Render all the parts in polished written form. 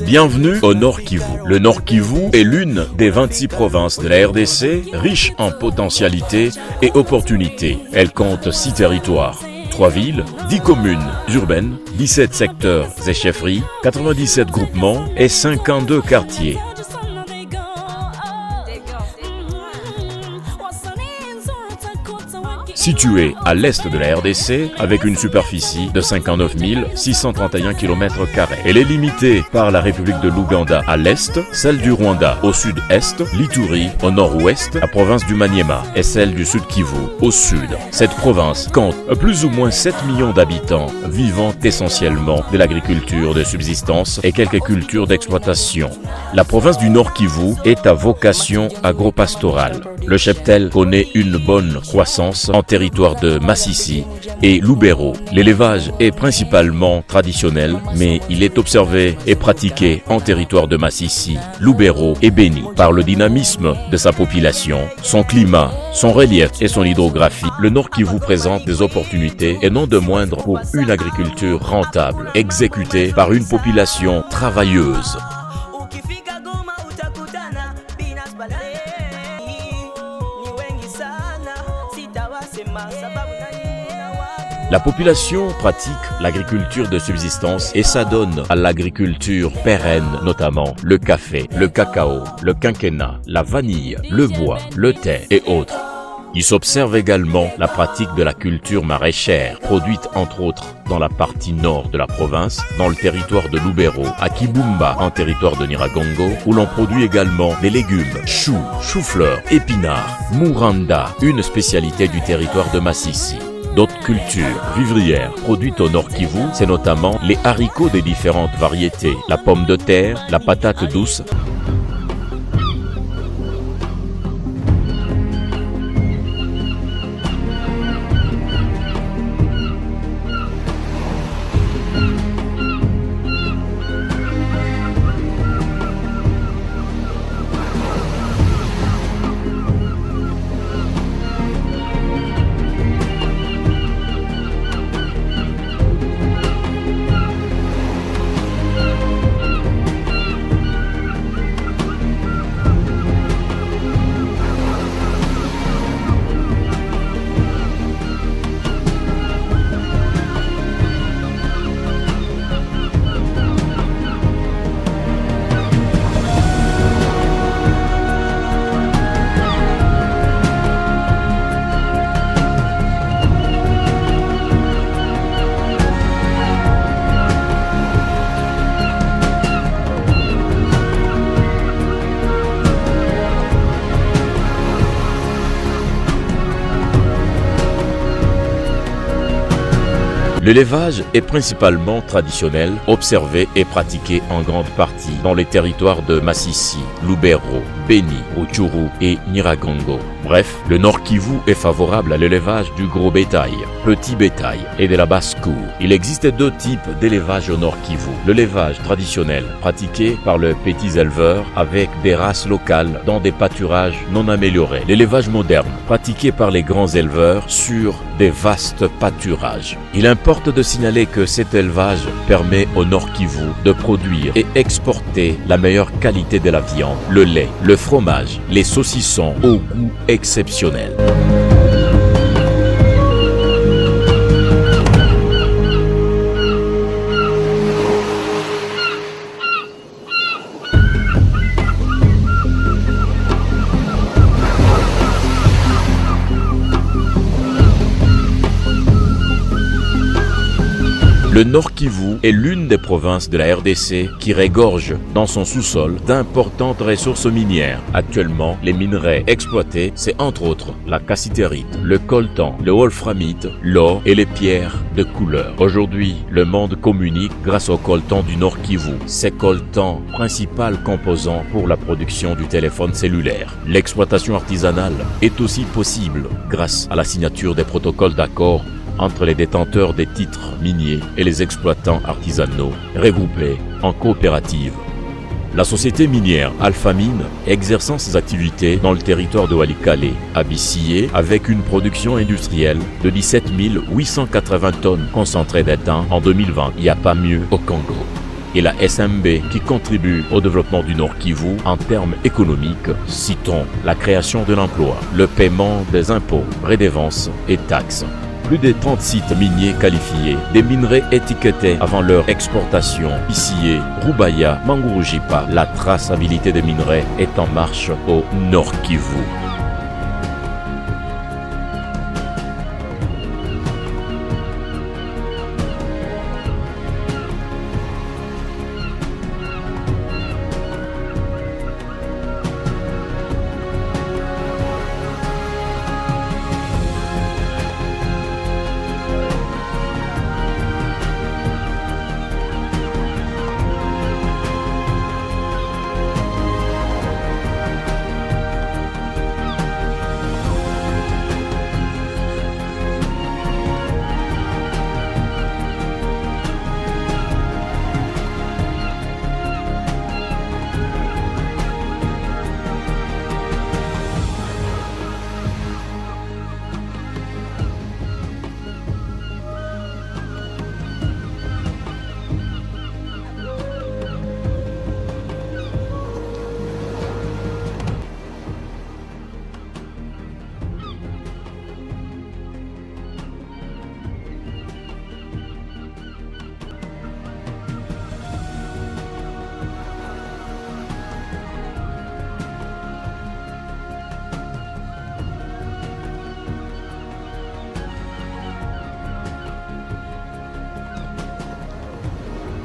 Bienvenue au Nord Kivu. Le Nord Kivu est l'une des 26 provinces de la RDC, riche en potentialités et opportunités. Elle compte 6 territoires, 3 villes, 10 communes urbaines, 17 secteurs et chefferies, 97 groupements et 52 quartiers. Située à l'est de la RDC, avec une superficie de 59 631 km². Elle est limitée par la République de l'Ouganda à l'est, celle du Rwanda au sud-est, l'Ituri au nord-ouest, la province du Maniema et celle du Sud Kivu au sud. Cette province compte plus ou moins 7 millions d'habitants, vivant essentiellement de l'agriculture de subsistance et quelques cultures d'exploitation. La province du Nord Kivu est à vocation agro-pastorale. Le cheptel connaît une bonne croissance en territoire de Masisi et Lubero. L'élevage est principalement traditionnel, mais il est observé et pratiqué en territoire de Masisi, Lubero et Beni. Par le dynamisme de sa population, son climat, son relief et son hydrographie, le Nord Kivu présente des opportunités et non de moindre pour une agriculture rentable, exécutée par une population travailleuse. La population pratique l'agriculture de subsistance et s'adonne à l'agriculture pérenne, notamment le café, le cacao, le quinquennat, la vanille, le bois, le thé et autres. Il s'observe également la pratique de la culture maraîchère, produite entre autres dans la partie nord de la province, dans le territoire de Lubero, à Kibumba, en territoire de Nyiragongo, où l'on produit également des légumes, choux, choux-fleurs, épinards, mouranda, une spécialité du territoire de Masisi. D'autres cultures vivrières produites au Nord Kivu, c'est notamment les haricots des différentes variétés, la pomme de terre, la patate douce. L'élevage est principalement traditionnel, observé et pratiqué en grande partie dans les territoires de Masisi, Lubero, Beni, Rutshuru et Nyiragongo. Bref, le Nord Kivu est favorable à l'élevage du gros bétail, petit bétail et de la basse-cour. Il existe 2 types d'élevage au Nord Kivu. L'élevage traditionnel, pratiqué par le petits éleveurs avec des races locales dans des pâturages non améliorés. L'élevage moderne, pratiqué par les grands éleveurs sur des vastes pâturages. Il importe de signaler que cet élevage permet au Nord Kivu de produire et exporter la meilleure qualité de la viande, le lait, le fromage, les saucissons au goût exceptionnel. Le Le Nord Kivu est l'une des provinces de la RDC qui regorge dans son sous-sol d'importantes ressources minières. Actuellement, les minerais exploités, c'est entre autres la cassitérite, le coltan, le wolframite, l'or et les pierres de couleur. Aujourd'hui, le monde communique grâce au coltan du Nord Kivu. Ces coltans, principal composant pour la production du téléphone cellulaire. L'exploitation artisanale est aussi possible grâce à la signature des protocoles d'accord entre les détenteurs des titres miniers et les exploitants artisanaux regroupés en coopérative. La société minière Alpha Mine, exerçant ses activités dans le territoire de Walikale, a Bissillé avec une production industrielle de 17 880 tonnes concentrées d'étain en 2020. Il n'y a pas mieux au Congo. Et la SMB qui contribue au développement du Nord Kivu en termes économiques, citons la création de l'emploi, le paiement des impôts, redevances et taxes. Plus de 30 sites miniers qualifiés, des minerais étiquetés avant leur exportation. Bissillé, Rubaya, Mangurujipa, la traçabilité des minerais est en marche au Nord Kivu.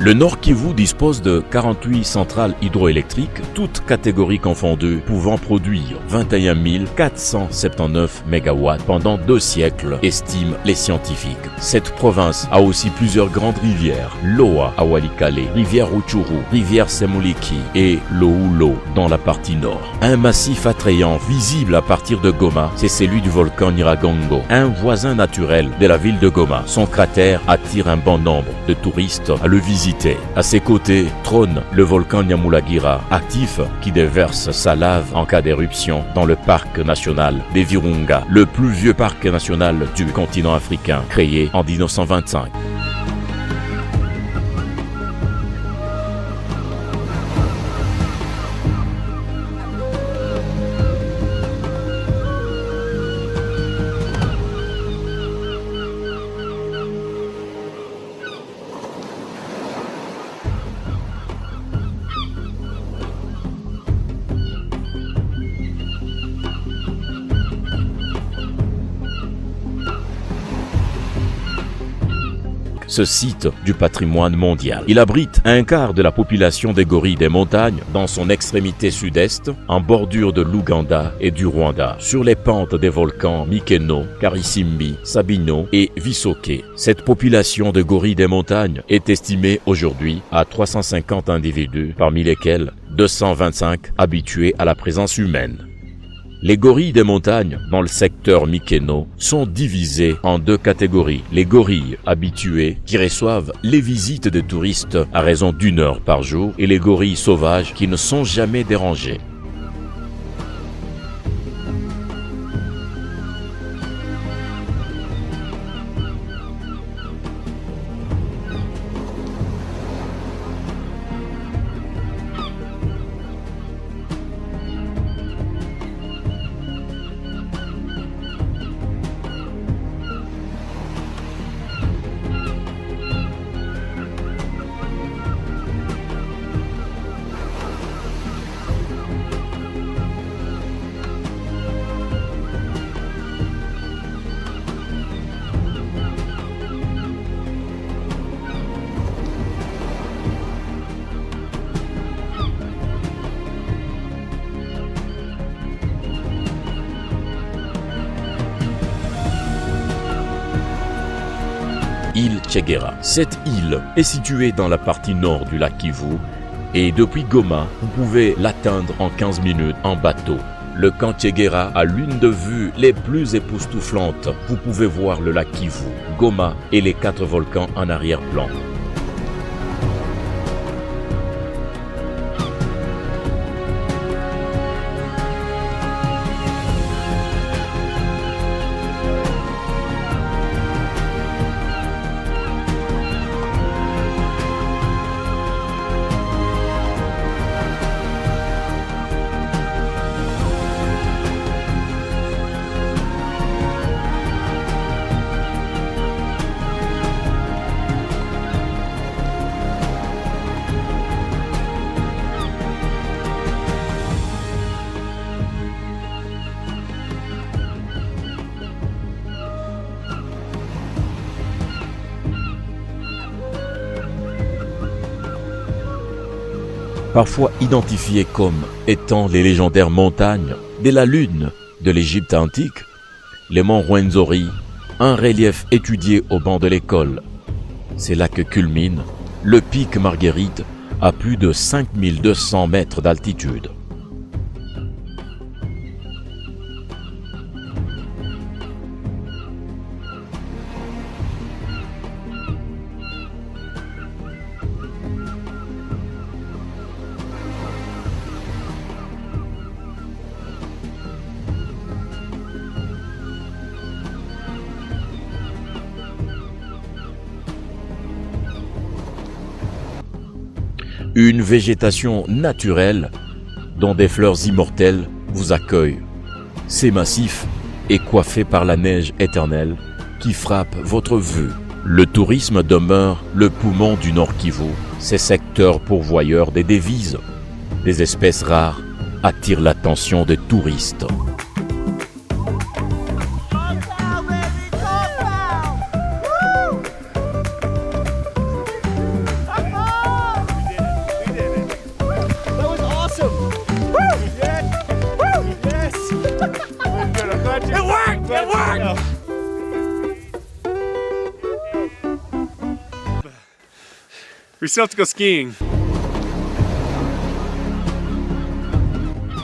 Le Nord Kivu dispose de 48 centrales hydroélectriques, toutes catégories confondues, pouvant produire 21 479 MW pendant 2 siècles, estiment les scientifiques. Cette province a aussi plusieurs grandes rivières, Loa à Walikale, rivière Rutshuru, rivière Semuliki et Loulo dans la partie nord. Un massif attrayant visible à partir de Goma, c'est celui du volcan Nyiragongo, un voisin naturel de la ville de Goma. Son cratère attire un bon nombre de touristes à le visiter. À ses côtés trône le volcan Nyamulagira, actif qui déverse sa lave en cas d'éruption dans le parc national des Virunga, le plus vieux parc national du continent africain, créé en 1925. Ce site du patrimoine mondial. Il abrite un quart de la population des gorilles des montagnes dans son extrémité sud-est, en bordure de l'Ouganda et du Rwanda, sur les pentes des volcans Mikeno, Karisimbi, Sabino et Visoke. Cette population de gorilles des montagnes est estimée aujourd'hui à 350 individus, parmi lesquels 225 habitués à la présence humaine. Les gorilles des montagnes dans le secteur Mikeno sont divisés en 2 catégories. Les gorilles habitués qui reçoivent les visites de touristes à raison d'1 heure par jour et les gorilles sauvages qui ne sont jamais dérangés. île Tchegera. Cette île est située dans la partie nord du lac Kivu et depuis Goma, vous pouvez l'atteindre en 15 minutes en bateau. Le camp Tchegera a l'une de vues les plus époustouflantes. Vous pouvez voir le lac Kivu, Goma et les 4 volcans en arrière-plan. Parfois identifiées comme étant les légendaires montagnes de la Lune de l'Égypte antique, les monts Rwenzori, un relief étudié au banc de l'école. C'est là que culmine le pic Marguerite à plus de 5200 mètres d'altitude. Une végétation naturelle dont des fleurs immortelles vous accueillent. Ces massifs est coiffé par la neige éternelle qui frappe votre vue. Le tourisme demeure le poumon du Nord Kivu. Ces secteurs pourvoyeurs des devises, des espèces rares, attirent l'attention des touristes. We still have to go skiing.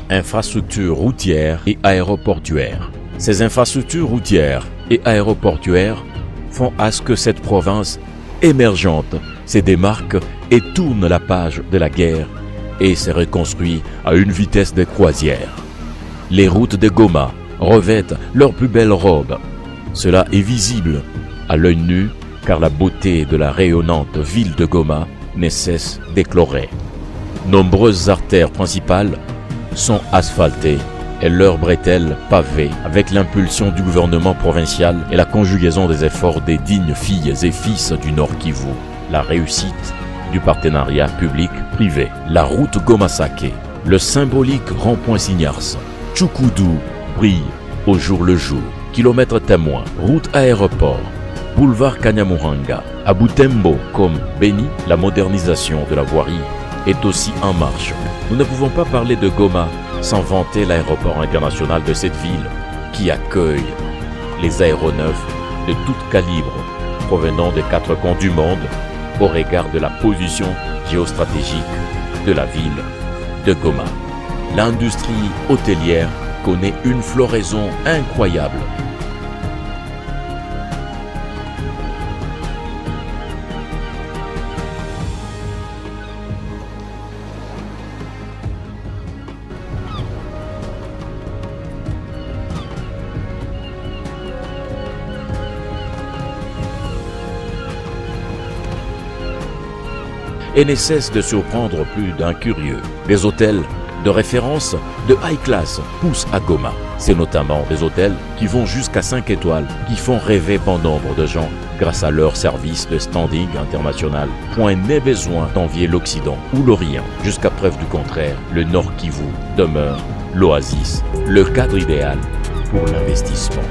Infrastructures routières et aéroportuaires. Ces infrastructures routières et aéroportuaires font à ce que cette province émergente se démarque et tourne la page de la guerre et se reconstruit à une vitesse de croisière. Les routes de Goma revêtent leur plus belle robe. Cela est visible à l'œil nu car la beauté de la rayonnante ville de Goma ne cesse d'éclorer. Nombreuses artères principales sont asphaltées et leurs bretelles pavées avec l'impulsion du gouvernement provincial et la conjugaison des efforts des dignes filles et fils du Nord Kivu. La réussite du partenariat public-privé. La route Goma-Sake, le symbolique rond-point Signars, Tchoukoudou brille au jour le jour. Kilomètre témoin, route aéroport, boulevard Kanyamuranga. À Butembo comme Beni, la modernisation de la voirie est aussi en marche. Nous ne pouvons pas parler de Goma sans vanter l'aéroport international de cette ville qui accueille les aéronefs de tout calibre provenant des 4 coins du monde au regard de la position géostratégique de la ville de Goma. L'industrie hôtelière connaît une floraison incroyable. Et ne cesse de surprendre plus d'un curieux. Des hôtels de référence de high class poussent à Goma. C'est notamment des hôtels qui vont jusqu'à 5 étoiles, qui font rêver bon nombre de gens grâce à leur service de standing international. Point n'est besoin d'envier l'Occident ou l'Orient. Jusqu'à preuve du contraire, le Nord Kivu demeure l'oasis, le cadre idéal pour l'investissement.